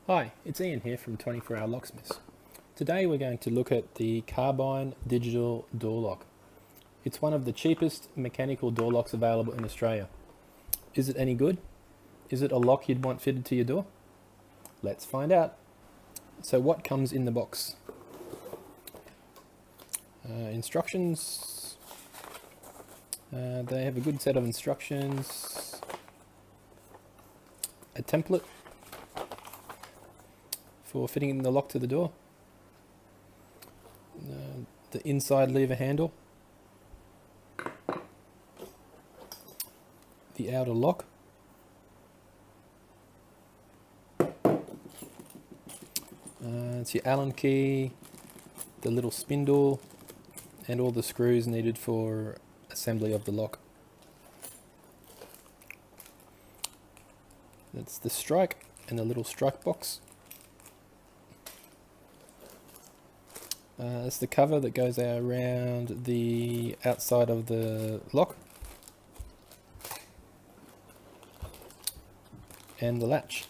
Hi, it's Ian here from 24 Hour Locksmiths. Today we're going to look at the Carbine digital door lock. It's one of the cheapest mechanical door locks available in Australia. Is it any good? Is it a lock you'd want fitted to your door? Let's find out. So what comes in the box? Instructions. They have a good set of instructions. A template for fitting the lock to the door. The inside lever handle. The outer lock. It's your Allen key, the little spindle, and all the screws needed for assembly of the lock. That's the strike and the little strike box. It's the cover that goes around the outside of the lock. And the latch.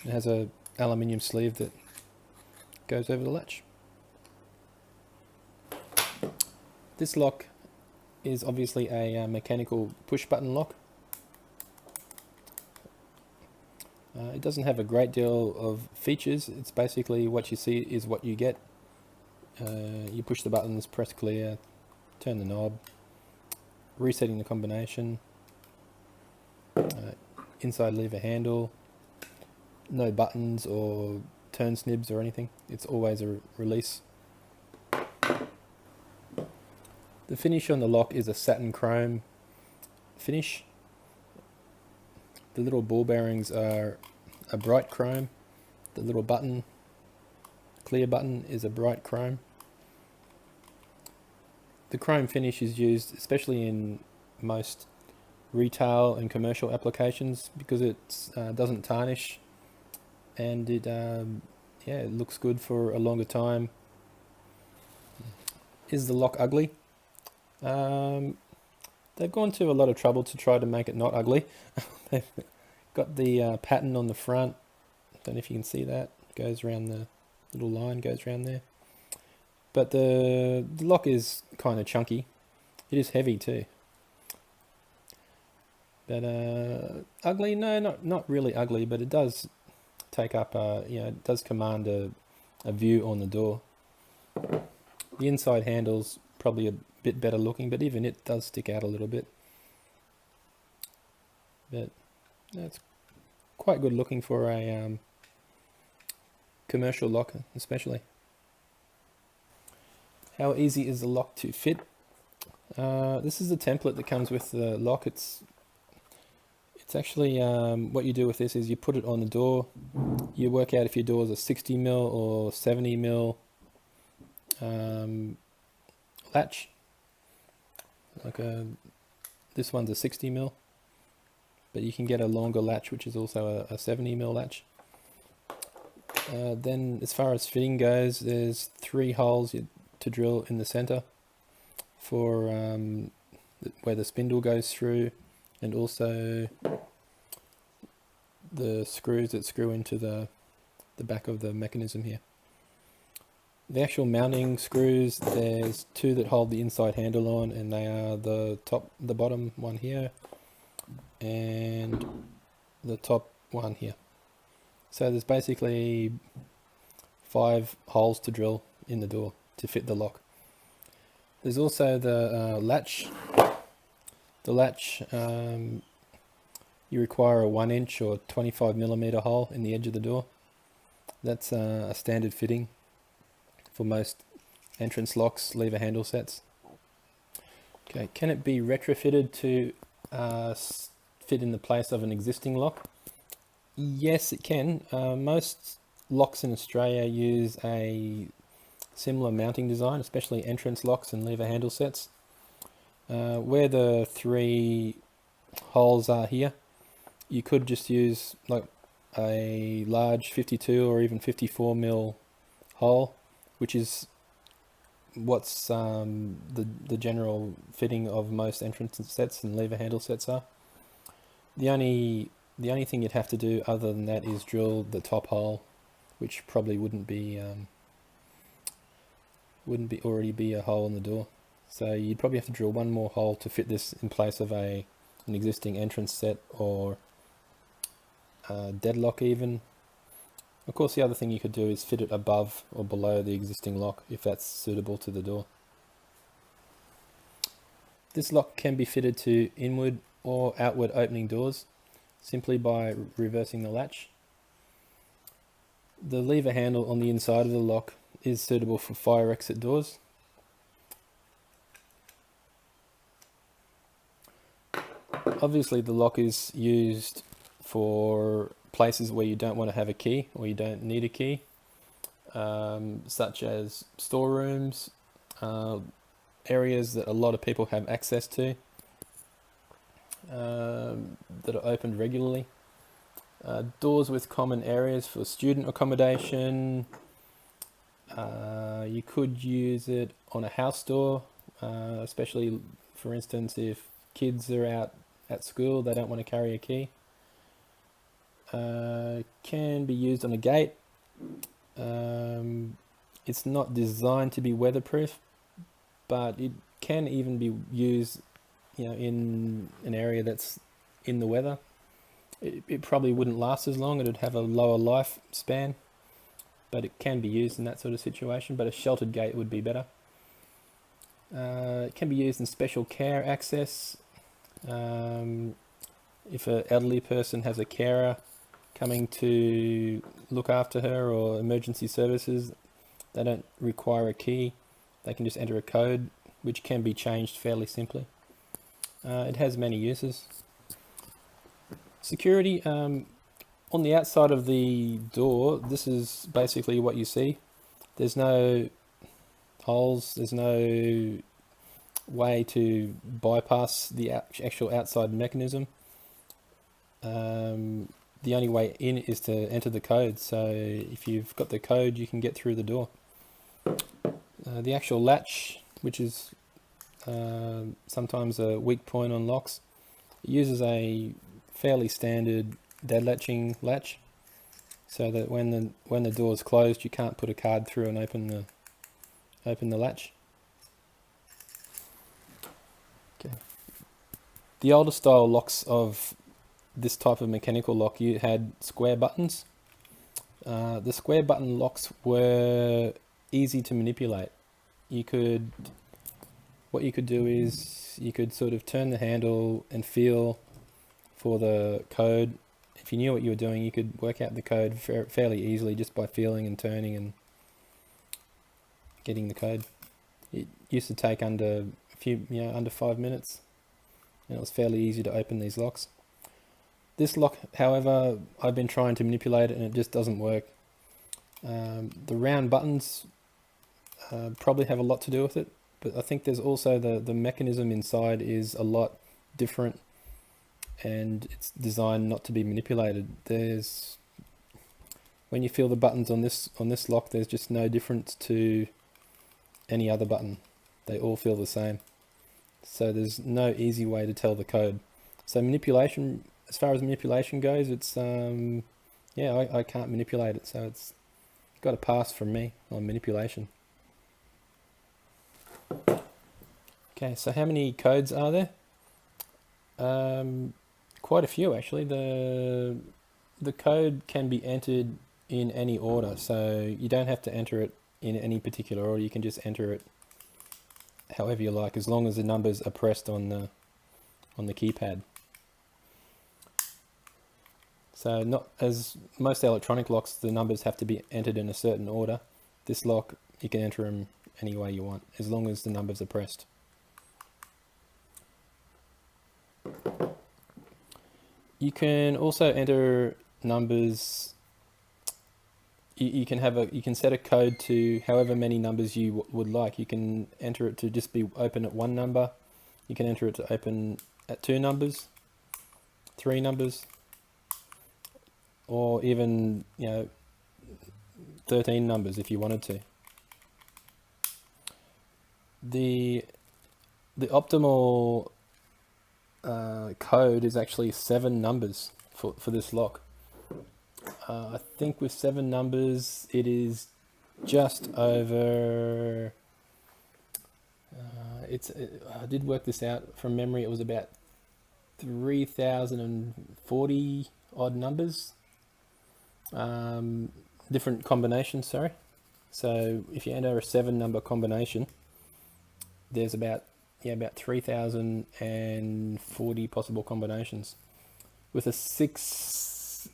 It has a aluminium sleeve that goes over the latch. This lock is obviously a mechanical push button lock. It doesn't have a great deal of features. It's basically what you see is what you get. You push the buttons, press clear, turn the knob, resetting the combination, inside lever handle, no buttons or turn snibs or anything. It's always a release. The finish on the lock is a satin chrome finish. The little ball bearings are a bright chrome. The little button, clear button, is a bright chrome. The chrome finish is used especially in most retail and commercial applications because it doesn't tarnish, and it looks good for a longer time. Is the lock ugly? They've gone to a lot of trouble to try to make it not ugly. They've got the pattern on the front. Don't know if you can see that. Goes around the little line, goes around there. But the lock is kind of chunky. It is heavy too. But ugly? No, not really ugly. But it does take up, it does command a view on the door. The inside handle's probably a bit better looking, but even it does stick out a little bit. But it's quite good looking for a commercial lock, especially. How easy is the lock to fit? This is the template that comes with the lock. It's actually what you do with this is you put it on the door. You work out if your door is a 60mm or 70mm latch. This one's a 60mm, but you can get a longer latch which is also a 70mm latch. Then as far as fitting goes, there's 3 holes to drill in the center for where the spindle goes through, and also the screws that screw into the back of the mechanism here. The actual mounting screws, there's 2 that hold the inside handle on, and they are the bottom one here and the top one here. So there's basically 5 holes to drill in the door to fit the lock. There's also the latch. The latch, you require a 1-inch or 25mm hole in the edge of the door. That's a standard fitting for most entrance locks, lever handle sets. Okay, can it be retrofitted to fit in the place of an existing lock? Yes, it can. Most locks in Australia use a similar mounting design, especially entrance locks and lever handle sets. Where the 3 holes are here, you could just use like a large 52 or even 54mm hole, which is what's the general fitting of most entrance sets and lever handle sets are. The only thing you'd have to do other than that is drill the top hole, which probably wouldn't already be a hole in the door. So you'd probably have to drill one more hole to fit this in place of an existing entrance set or deadlock even. Of course, the other thing you could do is fit it above or below the existing lock if that's suitable to the door. This lock can be fitted to inward or outward opening doors simply by reversing the latch. The lever handle on the inside of the lock is suitable for fire exit doors. Obviously the lock is used for places where you don't want to have a key or you don't need a key, such as storerooms, areas that a lot of people have access to, that are opened regularly, doors with common areas for student accommodation. You could use it on a house door, especially for instance if kids are out at school, they don't want to carry a key. Can be used on a gate. It's not designed to be weatherproof, but it can even be used, in an area that's in the weather. It probably wouldn't last as long, it'd have a lower lifespan, but it can be used in that sort of situation, but a sheltered gate would be better. It can be used in special care access. If an elderly person has a carer coming to look after her or emergency services, they don't require a key. They can just enter a code, which can be changed fairly simply. It has many uses. Security, on the outside of the door, this is basically what you see. There's no holes, there's no way to bypass the actual outside mechanism. The only way in is to enter the code, so if you've got the code you can get through the door. The actual latch, which is sometimes a weak point on locks, it uses a fairly standard dead latching latch, so that when the door is closed you can't put a card through and open the latch. Okay. The older style locks of this type of mechanical lock, you had square buttons. The square button locks were easy to manipulate. What you could do is you could sort of turn the handle and feel for the code. If you knew what you were doing, you could work out the code fairly easily just by feeling and turning and getting the code. It used to take under 5 minutes, and it was fairly easy to open these locks. This lock, however, I've been trying to manipulate it and it just doesn't work. The round buttons probably have a lot to do with it, but I think there's also the mechanism inside is a lot different, and it's designed not to be manipulated. When you feel the buttons on this lock, there's just no difference to any other button. They all feel the same. So there's no easy way to tell the code. So manipulation, as far as manipulation goes, it's I can't manipulate it, so it's got a pass from me on manipulation. Okay, so how many codes are there? Quite a few actually. The code can be entered in any order, so you don't have to enter it in any particular order. You can just enter it however you like, as long as the numbers are pressed on the keypad. So not as most electronic locks, the numbers have to be entered in a certain order. This lock, you can enter them any way you want, as long as the numbers are pressed. You can also enter numbers. You can set a code to however many numbers you would like. You can enter it to just be open at one number. You can enter it to open at 2 numbers, 3 numbers, or even 13 numbers if you wanted to. The optimal code is actually 7 numbers for this lock. I think with 7 numbers it is just over, I did work this out from memory, it was about 3040 odd numbers, different combinations, sorry. So if you enter a 7 number combination, there's about 3040 possible combinations. With a 6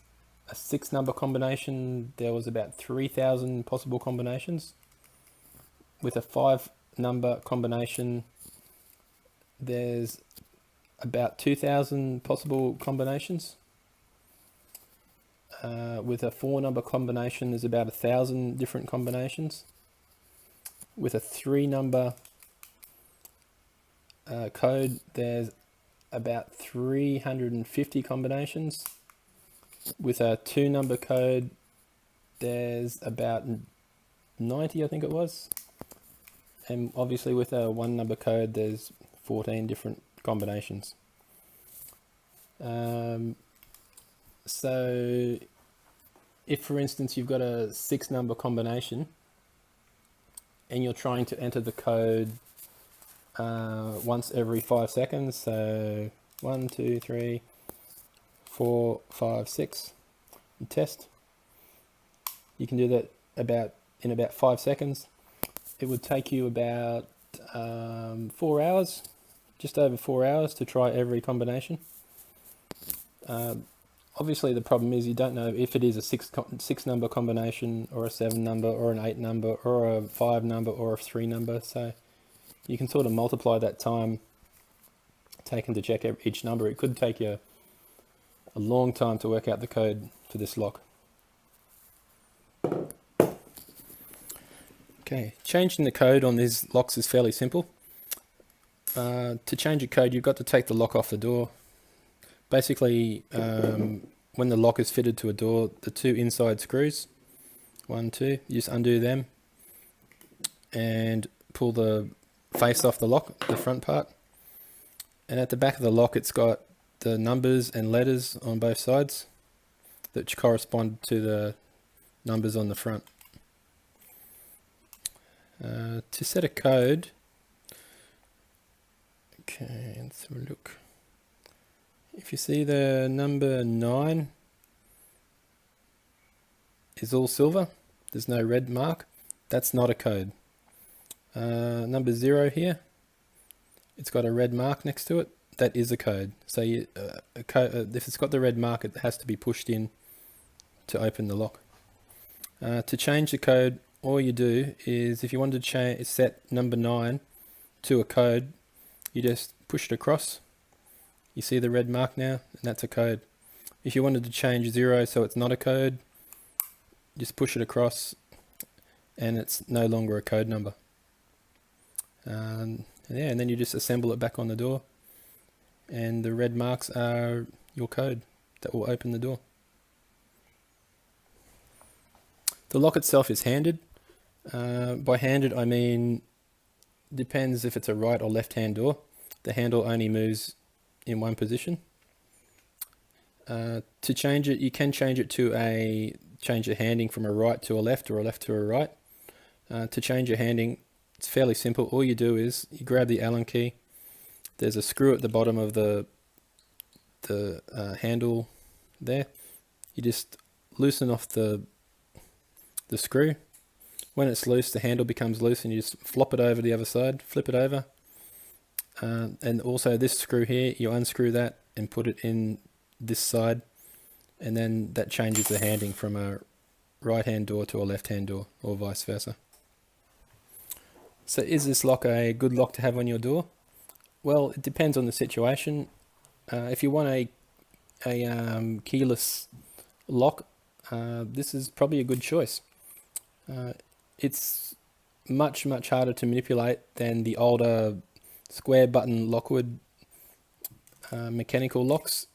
number combination, there was about 3000 possible combinations. With a 5 number combination, there's about 2000 possible combinations. With a 4 number combination, there's about 1000 different combinations. With a 3 number code, there's about 350 combinations. With a 2 number code, there's about 90, I think it was. And obviously with a 1 number code, there's 14 different combinations. So if, for instance, you've got a 6 number combination and you're trying to enter the code once every 5 seconds, so 1, 2, 3, 4, 5, 6, and test. You can do that in about 5 seconds. It would take you about 4 hours, just over 4 hours, to try every combination. Obviously the problem is you don't know if it is a 6 number combination or a 7 number or an 8 number or a 5 number or a 3 number, so you can sort of multiply that time taken to check each number. It could take you a long time to work out the code for this lock. Okay, changing the code on these locks is fairly simple. To change a code, you've got to take the lock off the door. Basically, when the lock is fitted to a door, the 2 inside screws, 1, 2, you just undo them and pull the face off the lock, the front part. And at the back of the lock, it's got the numbers and letters on both sides that correspond to the numbers on the front. To set a code, okay, let's have a look. If you see the number 9 is all silver, there's no red mark, that's not a code. Number 0 here, it's got a red mark next to it, that is a code. So if it's got the red mark, it has to be pushed in to open the lock. To change the code, all you do is, if you want to set number 9 to a code, you just push it across. You see the red mark now, and that's a code. If you wanted to change 0 so it's not a code, just push it across and it's no longer a code number. And then you just assemble it back on the door, and the red marks are your code that will open the door. The lock itself is handed. By handed I mean, depends if it's a right or left hand door. The handle only moves in one position. To change it, you can change it to change the handing from a right to a left or a left to a right. To change your handing, it's fairly simple. All you do is you grab the Allen key. There's a screw at the bottom of the handle there. You just loosen off the screw. When it's loose, the handle becomes loose, and you just flop it over the other side, flip it over. And also this screw here, you unscrew that and put it in this side, and then that changes the handing from a right hand door to a left hand door, or vice versa. So is this lock a good lock to have on your door? Well, it depends on the situation. If you want a keyless lock, this is probably a good choice. It's much harder to manipulate than the older square button Lockwood mechanical locks.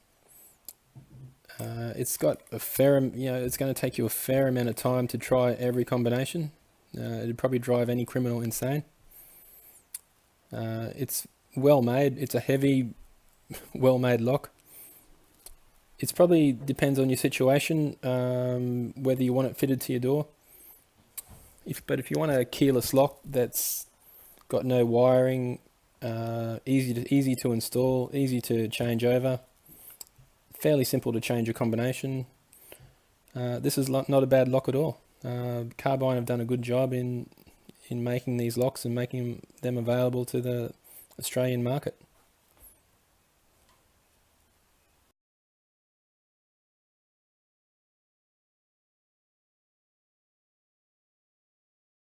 It's got a fair, it's going to take you a fair amount of time to try every combination. It'd probably drive any criminal insane. It's well made. It's a heavy, well made lock. It's probably depends on your situation, whether you want it fitted to your door. But if you want a keyless lock that's got no wiring, easy to install, easy to change over, fairly simple to change your combination, this is not a bad lock at all. Carbine have done a good job in making these locks and making them available to the Australian market.